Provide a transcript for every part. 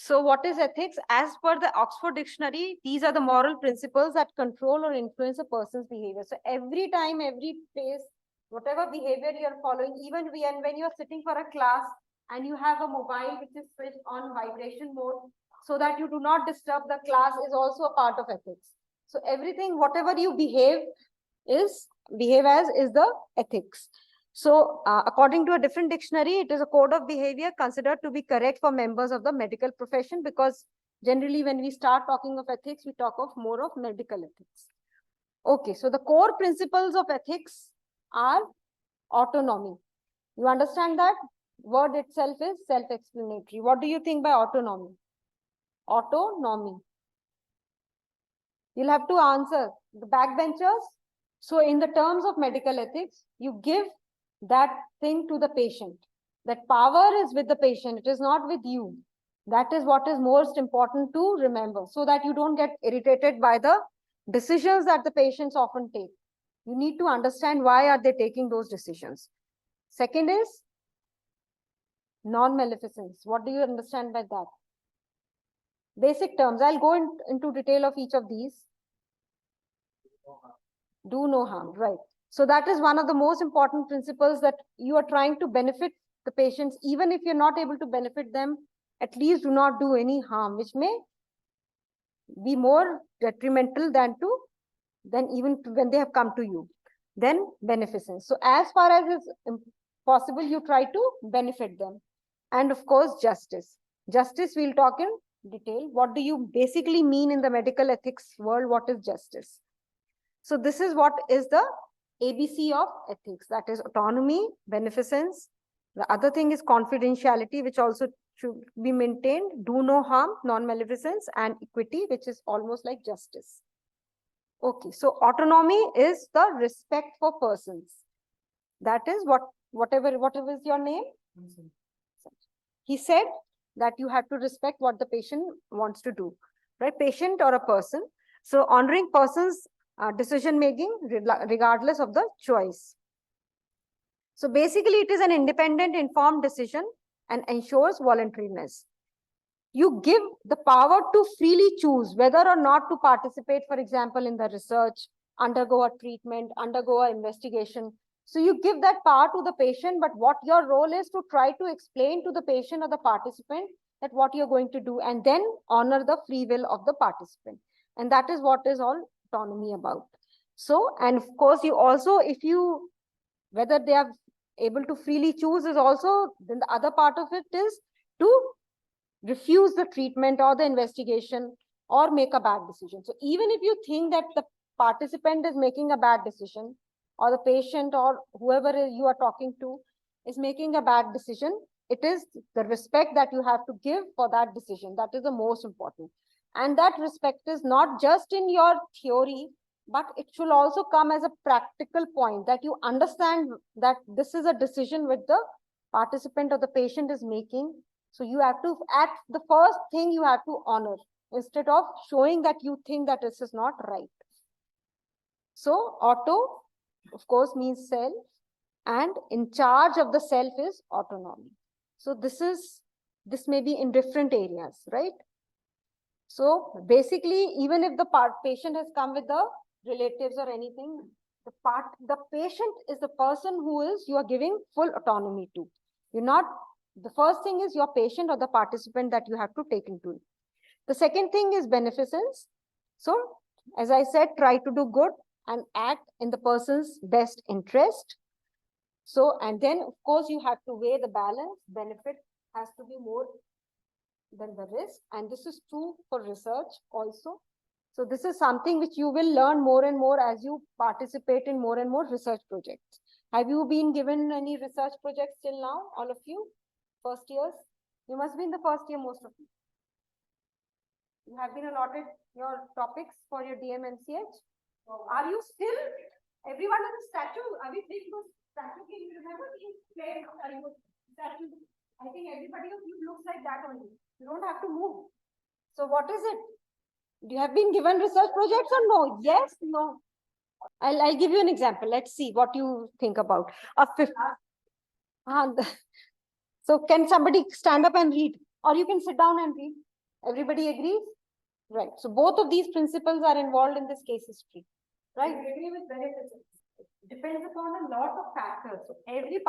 So what is ethics? As per the Oxford Dictionary, these are the moral principles that control or influence a person's behavior. So every time, every place, whatever behavior you are following, even when you are sitting for a class and you have a mobile which is switched on vibration mode so that you do not disturb the class, is also a part of ethics. So everything, whatever you behave as is the ethics. So according to a different dictionary, it is a code of behavior considered to be correct for members of the medical profession, because generally when we start talking of ethics, we talk of more of medical ethics. Okay, so the core principles of ethics are autonomy. You understand that? Word itself is self-explanatory. What do you think by autonomy? Autonomy. You'll have to answer. The backbenchers. So in the terms of medical ethics, you give that thing to the patient. That power is with the patient. It is not with you. That is what is most important to remember, so that you don't get irritated by the decisions that the patients often take. You need to understand why are they taking those decisions. Second is non-maleficence. What do you understand by that? Basic terms. I'll go into detail of each of these. Do no harm, right? So that is one of the most important principles, that you are trying to benefit the patients. Even if you're not able to benefit them, at least do not do any harm, which may be more detrimental than even when they have come to you. Then beneficence. So as far as is possible, you try to benefit them. And of course, justice. Justice, we'll talk in detail. What do you basically mean in the medical ethics world? What is justice? So this is what is the ABC of ethics. That is autonomy, beneficence. The other thing is confidentiality, which also should be maintained. Do no harm, non-maleficence, and equity, which is almost like justice. Okay, so autonomy is the respect for persons. That is whatever is your name. He said that you have to respect what the patient wants to do, right? Patient or a person. So honoring persons' decision making regardless of the choice. So basically, it is an independent, informed decision and ensures voluntariness. You give the power to freely choose whether or not to participate, for example, in the research, undergo a treatment, undergo an investigation. So you give that power to the patient, but what your role is to try to explain to the patient or the participant that what you're going to do, and then honor the free will of the participant. And that is what is all autonomy about. So, and of course, you also, whether they are able to freely choose is also, then the other part of it is to refuse the treatment or the investigation or make a bad decision. So even if you think that the participant is making a bad decision, or the patient or whoever you are talking to is making a bad decision, it is the respect that you have to give for that decision. That is the most important. And that respect is not just in your theory, but it should also come as a practical point, that you understand that this is a decision which the participant or the patient is making. So you have to, at the first thing, you have to honor, instead of showing that you think that this is not right. So auto, of course, means self, and in charge of the self is autonomy. So this may be in different areas, right? So basically, even if the patient has come with the relatives or anything, the patient is the person you are giving full autonomy to. You're not, the first thing is your patient or the participant that you have to take into. The second thing is beneficence. So as I said, try to do good and act in the person's best interest. So, and then of course you have to weigh the balance. Benefit has to be more than the risk, and this is true for research also. So this is something which you will learn more and more as you participate in more and more research projects. Have you been given any research projects till now, all of you? First years? You must be in the first year, most of you. You have been allotted your topics for your DMMCH. Are you still, everyone in the statue, are we playing those statue games? Remember being played statue? I think everybody of you looks like that only. You don't have to move. So what is it? You have been given research projects or no? Yes, no. I'll give you an example. Let's see what you think about. So can somebody stand up and read? Or you can sit down and read. Everybody agrees? Right. So both of these principles are involved in this case history. Right? I agree with beneficence. Depends upon a lot of factors. So every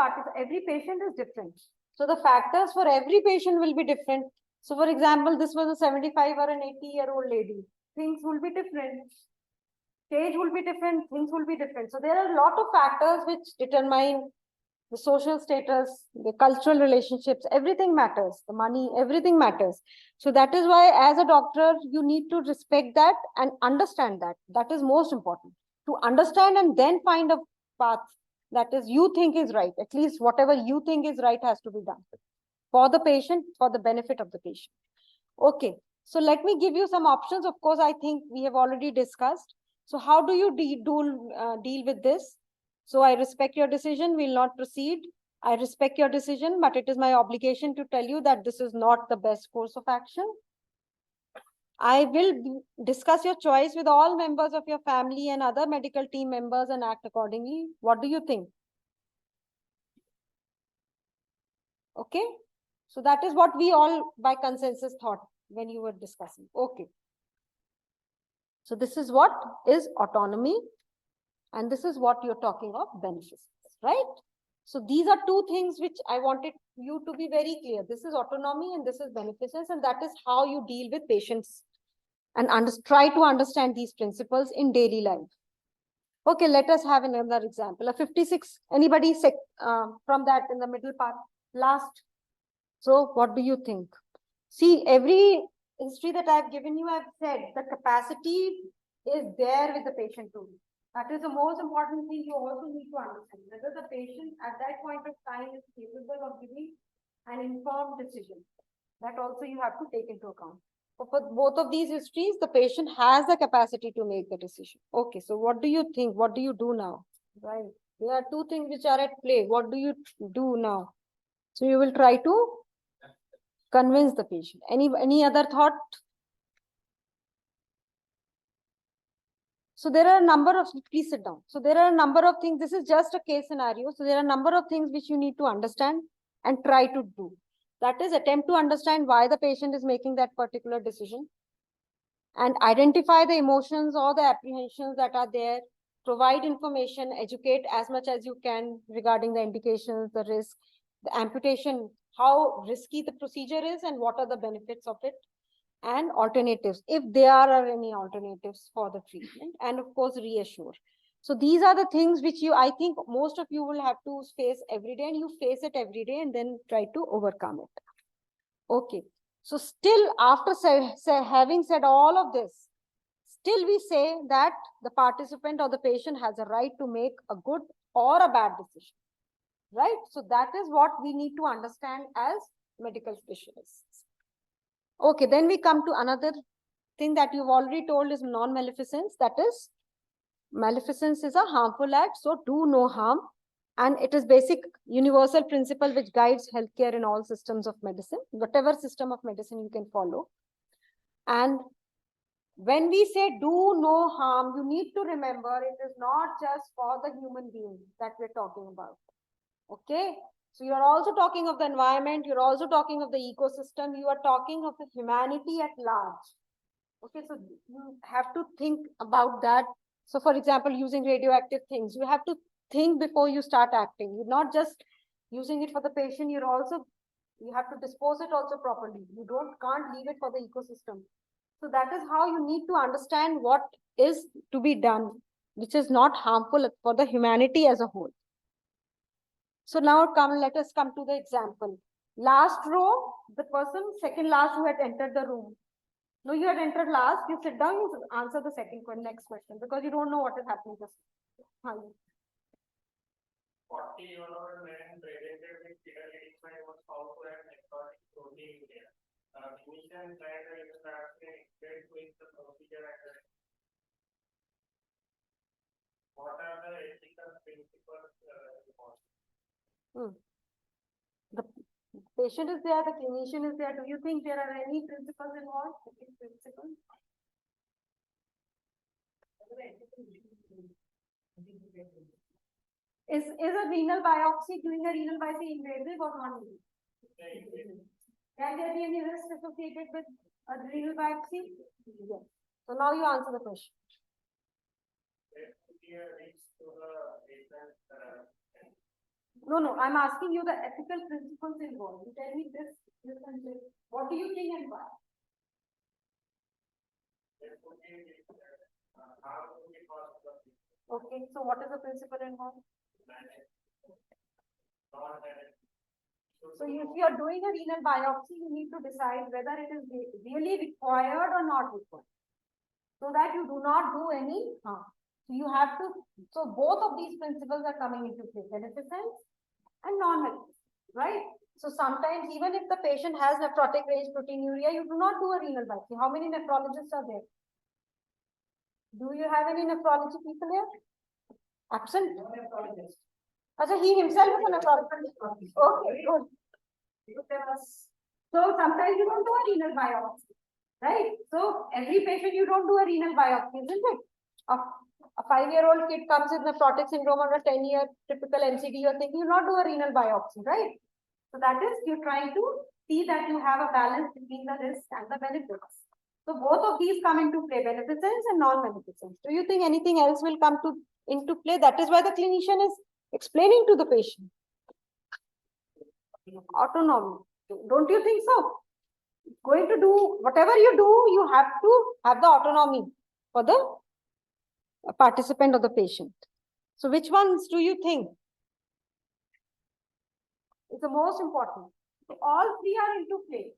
patient is different. So the factors for every patient will be different. So for example, this was a 75 or an 80-year-old lady. Things will be different. Stage will be different. Things will be different. So there are a lot of factors which determine the social status, the cultural relationships, everything matters. The money, everything matters. So that is why as a doctor, you need to respect that and understand that. That is most important. To understand and then find a path that is you think is right. At least whatever you think is right has to be done for the patient, for the benefit of the patient. Okay, so let me give you some options. Of course, I think we have already discussed. So how do you deal with this? So I respect your decision, will not proceed. I respect your decision, but it is my obligation to tell you that this is not the best course of action. I will discuss your choice with all members of your family and other medical team members and act accordingly. What do you think? Okay, so that is what we all by consensus thought when you were discussing. Okay. So this is what is autonomy, and this is what you're talking of beneficence, right? So these are two things which I wanted you to be very clear. This is autonomy and this is beneficence, and that is how you deal with patients and try to understand these principles in daily life. Okay, let us have another example. A 56, anybody from that in the middle part, last. So what do you think? See, every history that I've given you, I've said the capacity is there with the patient too. That is the most important thing you also need to understand. Whether the patient at that point of time is capable of giving an informed decision. That also you have to take into account. For both of these histories, the patient has the capacity to make the decision. Okay, so what do you think? What do you do now? Right. There are two things which are at play. What do you do now? So you will try to convince the patient. Any other thought? So there are a number of, please sit down. So there are a number of things. This is just a case scenario. So there are a number of things which you need to understand and try to do. That is, attempt to understand why the patient is making that particular decision and identify the emotions or the apprehensions that are there. Provide information, educate as much as you can regarding the indications, the risk, the amputation, how risky the procedure is and what are the benefits of it, and alternatives, if there are any alternatives for the treatment, and of course, reassure. So these are the things which I think most of you will have to face every day, and you face it every day and then try to overcome it. Okay. So still after having said all of this, still we say that the participant or the patient has a right to make a good or a bad decision, right? So that is what we need to understand as medical specialists. Okay, then we come to another thing that you've already told is non-maleficence. That is, maleficence is a harmful act, so do no harm. And it is basic universal principle which guides healthcare in all systems of medicine, whatever system of medicine you can follow. And when we say do no harm, you need to remember it is not just for the human being that we're talking about. Okay, so you're also talking of the environment, you're also talking of the ecosystem, you are talking of the humanity at large. Okay, so you have to think about that. So for example, using radioactive things, you have to think before you start acting. You're not just using it for the patient, you have to dispose it also properly. You can't leave it for the ecosystem. So that is how you need to understand what is to be done, which is not harmful for the humanity as a whole. So now let us come to the example. Last row, the person second last who had entered the room. No, you had entered last. You sit down, you answer the next question, because you don't know what is happening. Just 40-year-old man presented with pediatric was found to have necrotic proteinuria. Clinician tried to explain with the procedure and what are the ethical principles involved? The patient is there, the clinician is there. Do you think there are any principles involved? Principles? Is a renal biopsy, doing a renal biopsy invasive or not? Can there be any risk associated with a renal biopsy? Yes. So now you answer the question. No, I'm asking you the ethical principles involved. You tell me this, and this. What do you think and why? Okay, so what is the principle involved? So if you are doing a renal biopsy, you need to decide whether it is really required or not required, so that you do not do any harm. So you have to, so both of these principles are coming into play, beneficence and non-beneficence, right? So sometimes even if the patient has nephrotic range proteinuria, you do not do a renal biopsy. How many nephrologists are there? Do you have any nephrology people here? Absent? No nephrologist. So he himself is a nephrologist. Okay, good. So sometimes you don't do a renal biopsy, right? So every patient you don't do a renal biopsy, isn't it? A 5-year-old kid comes with nephrotic syndrome or a 10-year typical NCD, you're thinking you not do a renal biopsy, right? So that is, you're trying to see that you have a balance between the risk and the benefits. So both of these come into play, beneficence and non-beneficence. Do you think anything else will come into play? That is why the clinician is explaining to the patient. Autonomy. Don't you think so? Going to do whatever you do, you have to have the autonomy for the participant or the patient. So which ones do you think is the most important? So all three are into play.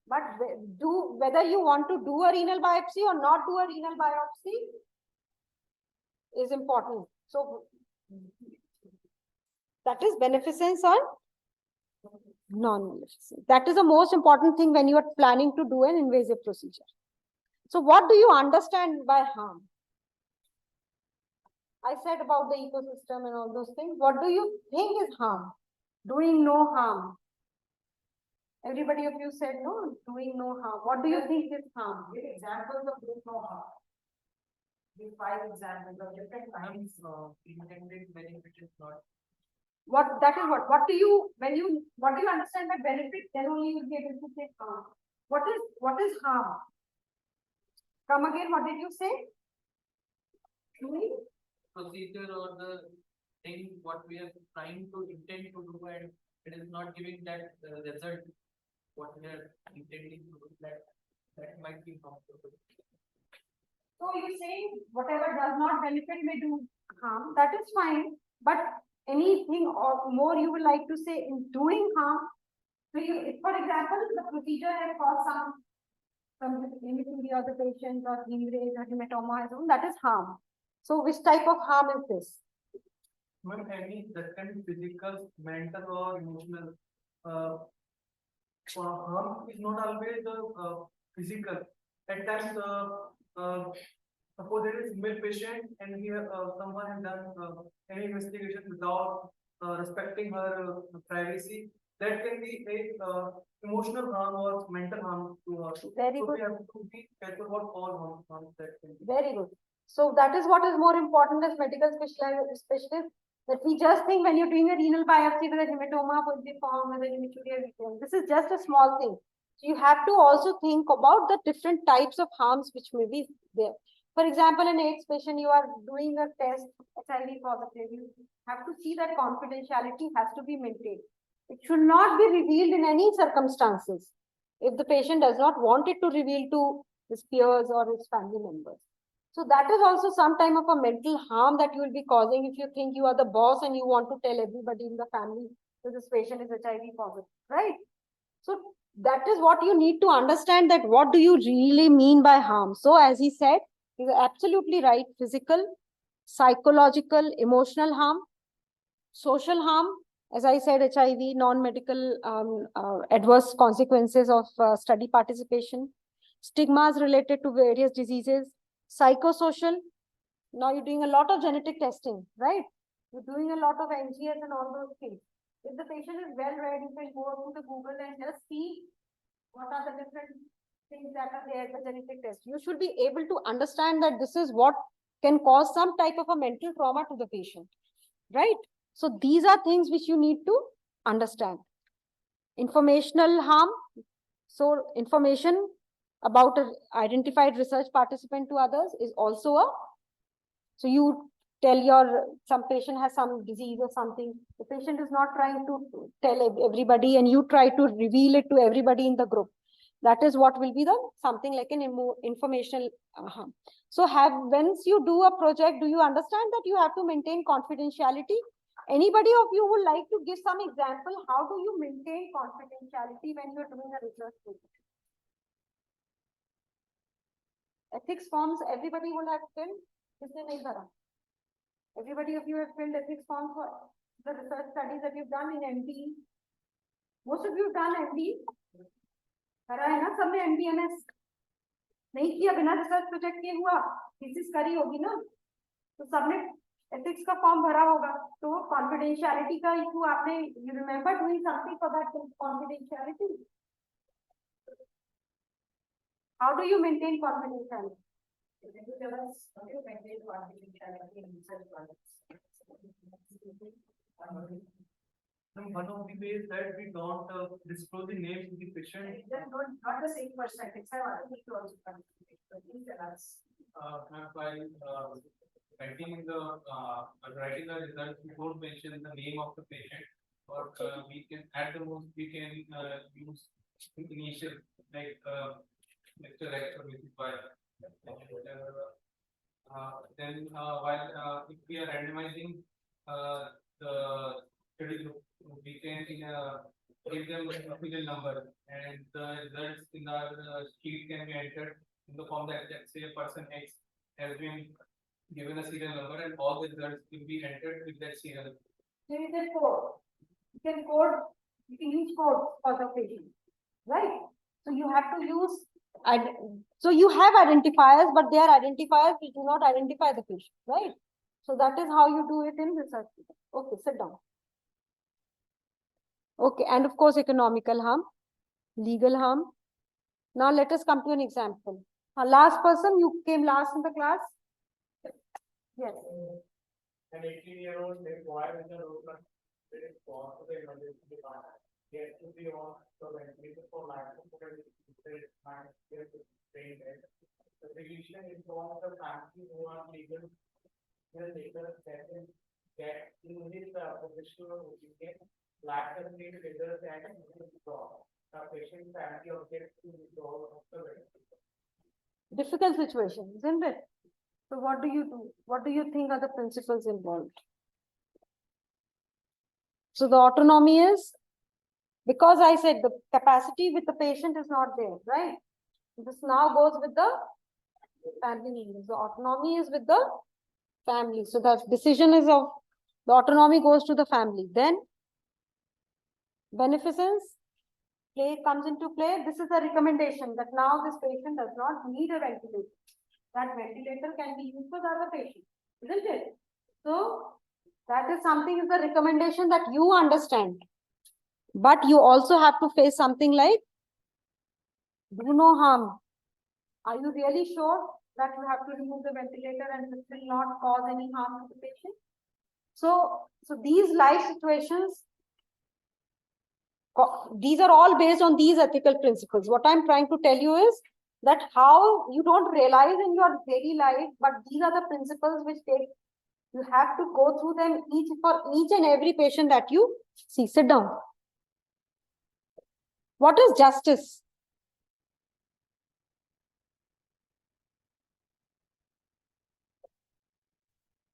But whether you want to do a renal biopsy or not do a renal biopsy is important. So that is beneficence or non-beneficence. That is the most important thing when you are planning to do an invasive procedure. So what do you understand by harm? I said about the ecosystem and all those things. What do you think is harm? Doing no harm. Everybody of you said no, doing no harm. What do you think is harm? Give examples of doing no harm. Give 5 examples of different kinds of intended benefit is not. What that is what do you what do you understand by benefit? Then only you will be able to say harm. What is harm? Come again. What did you say? Doing procedure or the thing what we are trying to intend to do, and it is not giving that result what we are intending to do, that might be harmful. So you're saying whatever does not benefit may do harm. That is fine. But anything or more you would like to say in doing harm? So if, for example, the procedure has caused some injury of the patient or hemorrhage or hematoma, that is harm. So which type of harm is this? Ma'am, any that can be physical, mental or emotional. Harm is not always physical. At times, suppose there is male patient and here someone has done any investigation without respecting her privacy. That can be a emotional harm or mental harm to her. Very so good. We have to be careful about all harms that can be. Very good. So that is what is more important as medical specialists, that we just think when you're doing a renal biopsy whether hematoma will be formed, whether hematuria will be formed. This is just a small thing. So you have to also think about the different types of harms which may be there. For example, an AIDS patient, you are doing a test, HIV positive, you have to see that confidentiality has to be maintained. It should not be revealed in any circumstances if the patient does not want it to reveal to his peers or his family members. So that is also some time of a mental harm that you will be causing if you think you are the boss and you want to tell everybody in the family that this patient is HIV positive, right? So that is what you need to understand, that what do you really mean by harm. So as he said, he's absolutely right. Physical, psychological, emotional harm, social harm, as I said, HIV, non-medical adverse consequences of study participation, stigmas related to various diseases, psychosocial. Now you're doing a lot of genetic testing, right? You're doing a lot of NGS and all those things. If the patient is well read, you can go to the Google and just see what are the different things that are there, the genetic test. You should be able to understand that this is what can cause some type of a mental trauma to the patient, right? So these are things which you need to understand. Informational harm. So information about an identified research participant to others is also a, so you tell some patient has some disease or something, the patient is not trying to tell everybody and you try to reveal it to everybody in the group. That is what will be the something like an informational harm. So once you do a project, do you understand that you have to maintain confidentiality? Anybody of you would like to give some example? How do you maintain confidentiality when you're doing a research project? Ethics forms, everybody will have filled. Everybody of you have filled ethics forms for the research studies that you've done in MD. Most of you have done MD. करा है ना सबने MDMS? नहीं किया, बिना research project के हुआ, thesis करी होगी ना, तो सबने एथिक्स का फॉर्म भरा होगा. तो कॉन्फिडेंशियलिटी का इशू आपने, you remember doing something for that confidentiality? How do you maintain confidentiality? One of the ways that we don't disclose the names of the patient. Not the same person. It's While writing the results, we don't mention the name of the patient, or we can at the most we can use initial like Mr. X or Mrs. Y. Then while if we are randomizing the study group, we can give them a serial number, and the results in our sheet can be entered in the form that say a person X has been given a serial number, and all the results will be entered with that serial. There is a code. You can code. You can use code for the patient, right? So you have to use. So you have identifiers, but they are identifiers which do not identify the patient, right? So that is how you do it in research. Okay, sit down. Okay, and of course, economical harm, legal harm. Now let us come to an example. Last person, you came last in the class. Yes. An 18-year-old boy with a low blood pressure is brought to the emergency department. He has to be on the ventilator for maximum brain death. The physician informs the family who are legal later that in his professional opinion, lack of need results and withdraw. The patient family objects to withdrawal of the ventilator. Difficult situation, isn't it? So what do you do? What do you think are the principles involved? So the autonomy is, because I said the capacity with the patient is not there, right? This now goes with the family members. The autonomy is with the family. So the decision is of, the autonomy goes to the family. Then beneficence comes into play. This is a recommendation that now this patient does not need a ventilator. That ventilator can be used for the other patient, isn't it? So that is something, is the recommendation that you understand. But you also have to face something like, do no harm. Are you really sure that you have to remove the ventilator and this will not cause any harm to the patient? So these life situations, these are all based on these ethical principles. What I'm trying to tell you is that how you don't realize in your daily life, but these are the principles which you have to go through them for each and every patient that you see. Sit down. What is justice?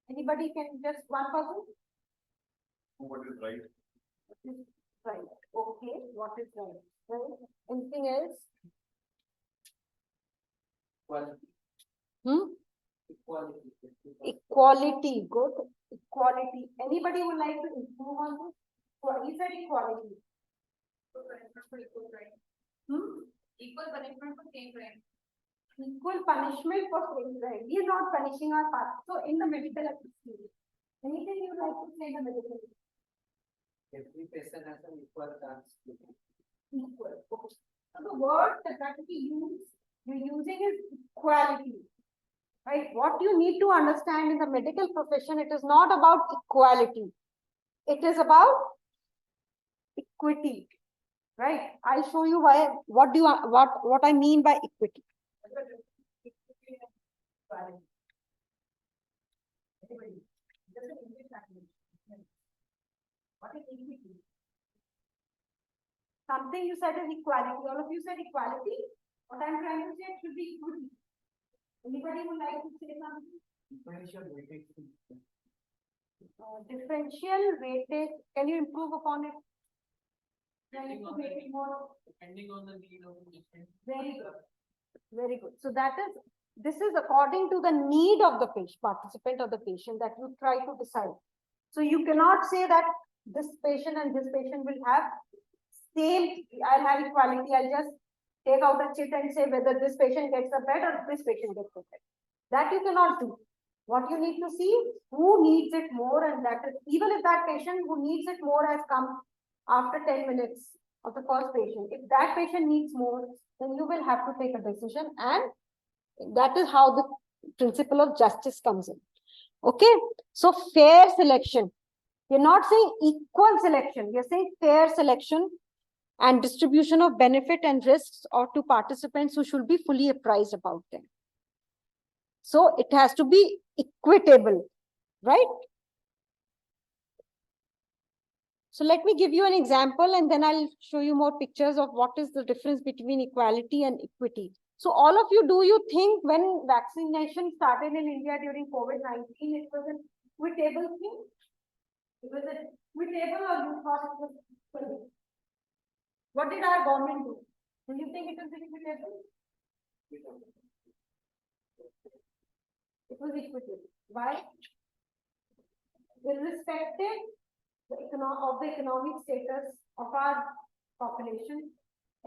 Anybody can just one person? What is right? Right. Okay. What is right? Right. Anything else? Equality. Equality. Good. Equality. Anybody would like to improve on this? What is that equality? Equal punishment for same crime. Equal punishment for same crime. We are not punishing our partner. So in the medical experience, anything you would like to say in the medical experience? Every person has an equal chance. Equal. Okay. So the word that you're using is equality. Right? What you need to understand in the medical profession, it is not about equality. It is about equity. right? I'll show you why, what I mean by equity. What is equity? Something you said is equality. All of you said equality. What I'm trying to say, it should be equity. Anybody would like to say something? Differential weightage. Differential weightage. Can you improve upon it? Can you make it more? Depending on the need of the patient. Very good. Very good. So this is according to the need of the patient, participant or the patient, that you try to decide. So you cannot say that this patient and this patient will have same, I'll have equality. I'll just take out a chit and say whether this patient gets a bed or this patient gets a bed. That you cannot do. What you need to see, who needs it more, and that is, even if that patient who needs it more has come after 10 minutes of the first patient, if that patient needs more, then you will have to take a decision, and that is how the principle of justice comes in. Okay, so fair selection. You're not saying equal selection, you're saying fair selection and distribution of benefit and risks or to participants who should be fully apprised about them. So it has to be equitable, right? So let me give you an example, and then I'll show you more pictures of what is the difference between equality and equity. So all of you, do you think when vaccination started in India during COVID-19, it was an equitable thing? It was an equitable, or you thought it was equal? What did our government do? Do you think it was equitable? It was equitable. Why? Irrespective of the economic status of our population,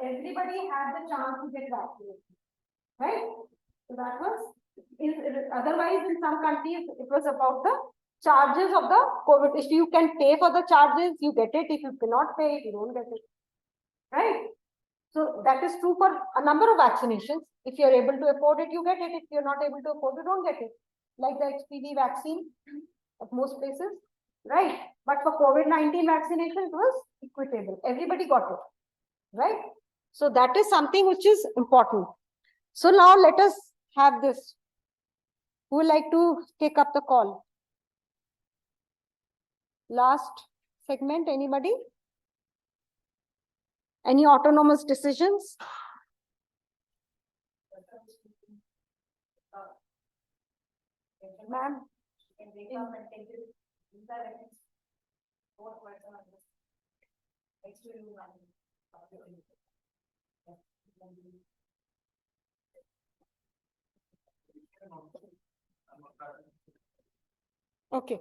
everybody had the chance to get vaccinated, right? So that was, otherwise in some countries, it was about the charges of the COVID. If you can pay for the charges, you get it. If you cannot pay, you don't get it, right? So that is true for a number of vaccinations. If you're able to afford it, you get it. If you're not able to afford it, don't get it. Like the HPV vaccine at most places, right? But for COVID-19 vaccination, it was equitable. Everybody got it, right? So that is something which is important. So now let us have this. Who would like to take up the call? Last segment, anybody? Any autonomous decisions? Ma'am? Okay.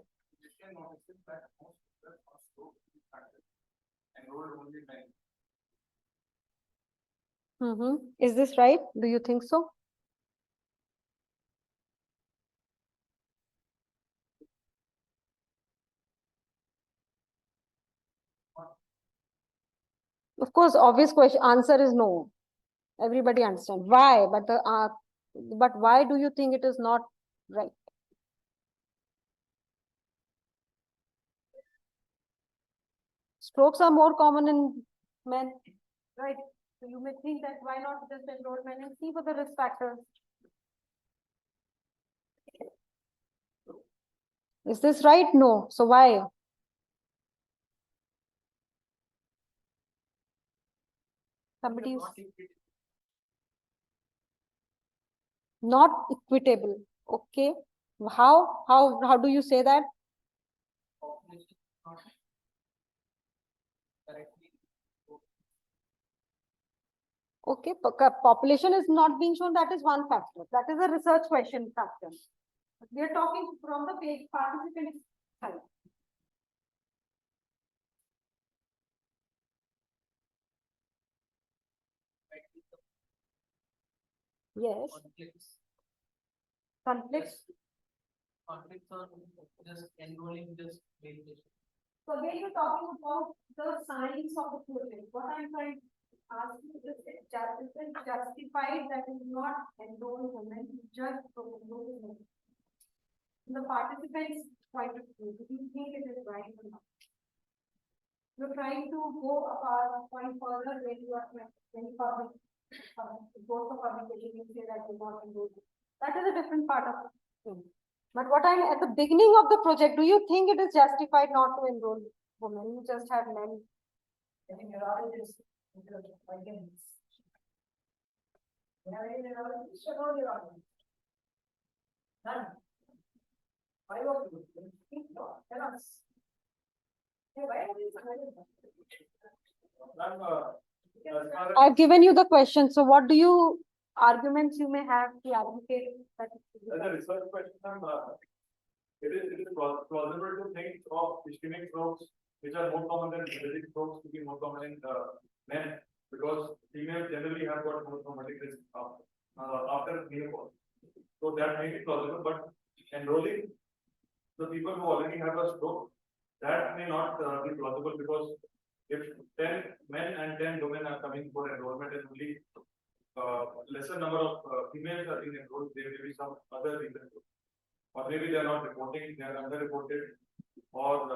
Is this right? Do you think so? Of course, obvious question answer is no. Everybody understand why, but why do you think it is not right? Strokes are more common in men, right? So you may think that why not just enroll men and see for the risk factors. Is this right? No. So why? Somebody is not equitable. Okay. How do you say that? Okay, population is not being shown. That is one factor. That is a research question factor. We are talking from the participant side. Yes. Conflicts. Conflicts are just enrolling this patient. So when you're talking about the signs of the project, what I'm trying to ask you is justified that is not enroll women, just enroll women. The participants point of view, do you think it is right or not? You're trying to go apart, point further when you are when you public, go for publication, you say that you want to do. That is a different part of it. But what I'm at the beginning of the project, do you think it is justified not to enroll women? You just have men. I think your audience is because of again. None. Why of you? Think not. Tell us. I've given you the question. So what do you arguments you may have to advocate that? As a research question, it is plausible to think of ischemic strokes, which are more common than diabetic strokes, to be more common in men, because females generally have got more traumatic risk after menopause. So that may be plausible, but enrolling the people who already have a stroke, that may not be plausible, because if 10 men and 10 women are coming for enrollment and only lesser number of females are being enrolled, there may be some other reason, or maybe they are not reporting, they are underreported, or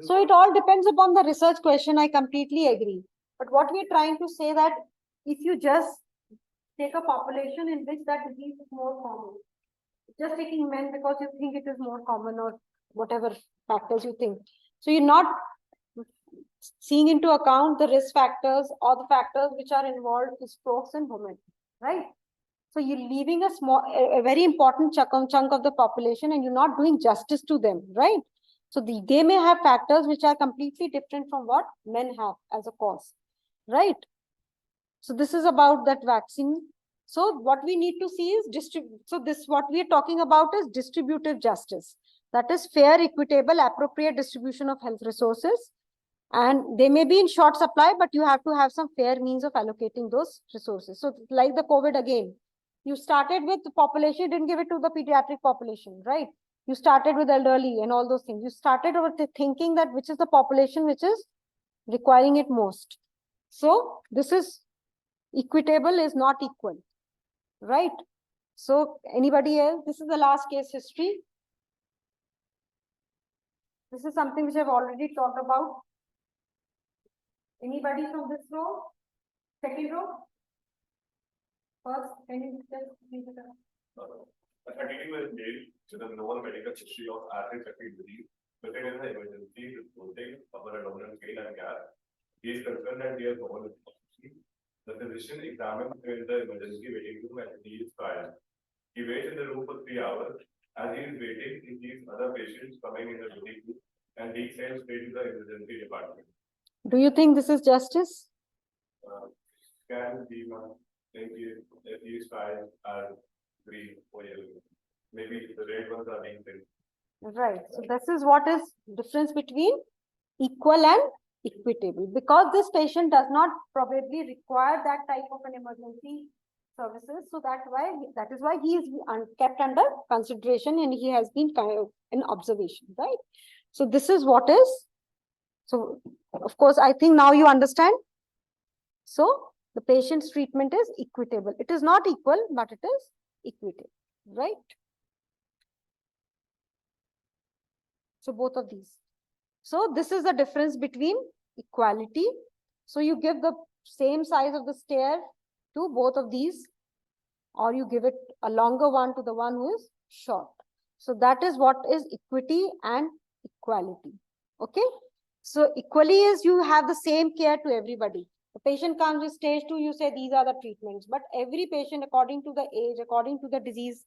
So it all depends upon the research question. I completely agree. But what we are trying to say that if you just take a population in which that disease is more common, just taking men because you think it is more common or whatever factors you think. So you're not seeing into account the risk factors or the factors which are involved in strokes in women, right? So you're leaving a very important chunk of the population and you're not doing justice to them, right? So they may have factors which are completely different from what men have as a cause, right? So this is about that vaccine. So what we need to see is what we are talking about is distributive justice. That is fair, equitable, appropriate distribution of health resources. And they may be in short supply, but you have to have some fair means of allocating those resources. So like the COVID again, you started with the population, you didn't give it to the pediatric population, right? You started with elderly and all those things. You started with thinking that which is the population which is requiring it most. So this is equitable is not equal, right? So anybody else? This is the last case history. This is something which I've already talked about. Anybody from this row? Second row? First, can you just please Continuing with Dale, to the known medical history of active disease, within the emergency reporting upper abdominal pain and gas, he is concerned that he has normal epilepsy. The physician examines him in the emergency waiting room and he is tired. He waits in the room for 3 hours. As he is waiting, he sees other patients coming in the waiting room and he sends straight to the emergency department. Do you think this is justice? Can be if he is tired as green or yellow. Maybe the red ones are being filled. Right. So this is what is difference between equal and equitable, because this patient does not probably require that type of an emergency services. So that is why he is kept under consideration and he has been kind of in observation, right? So this is what is. So of course, I think now you understand. So the patient's treatment is equitable. It is not equal, but it is equitable, right? So both of these. So this is the difference between equality. So you give the same size of the stair to both of these, or you give it a longer one to the one who is short. So that is what is equity and equality. Okay. So equally is you have the same care to everybody. The patient comes with stage 2, you say these are the treatments, but every patient according to the age, according to the disease,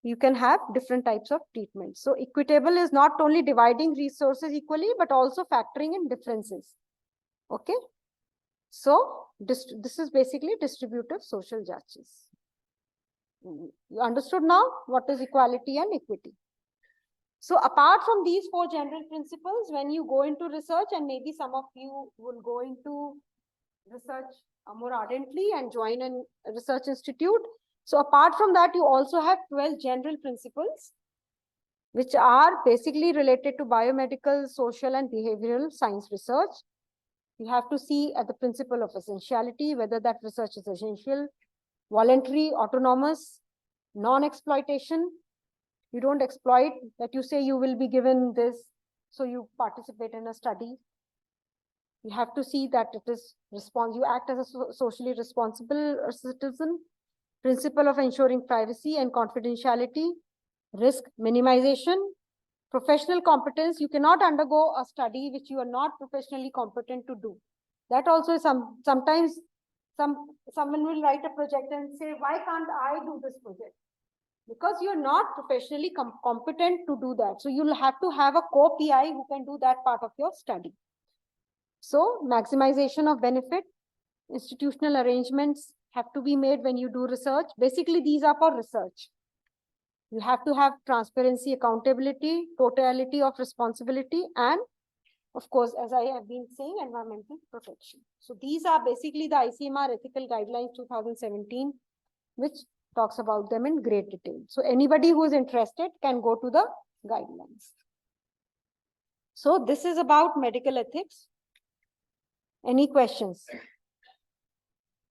you can have different types of treatments. So equitable is not only dividing resources equally, but also factoring in differences. Okay. So this is basically distributive social justice. You understood now what is equality and equity. So apart from these 4 general principles, when you go into research, and maybe some of you will go into research more ardently and join a research institute. So apart from that, you also have 12 general principles, which are basically related to biomedical, social, and behavioral science research. You have to see at the principle of essentiality, whether that research is essential, voluntary, autonomous, non-exploitation. You don't exploit, that you say you will be given this So you participate in a study. You have to see that it is you act as a socially responsible citizen. Principle of ensuring privacy and confidentiality, risk minimization, professional competence. You cannot undergo a study which you are not professionally competent to do. That also is sometimes someone will write a project and say, why can't I do this project? Because you're not professionally competent to do that. So you'll have to have a co-PI who can do that part of your study. So maximization of benefit, institutional arrangements have to be made when you do research. Basically, these are for research. You have to have transparency, accountability, totality of responsibility, and of course, as I have been saying, environmental protection. So these are basically the ICMR Ethical Guidelines 2017, which talks about them in great detail. So anybody who is interested can go to the guidelines. So this is about medical ethics. Any questions?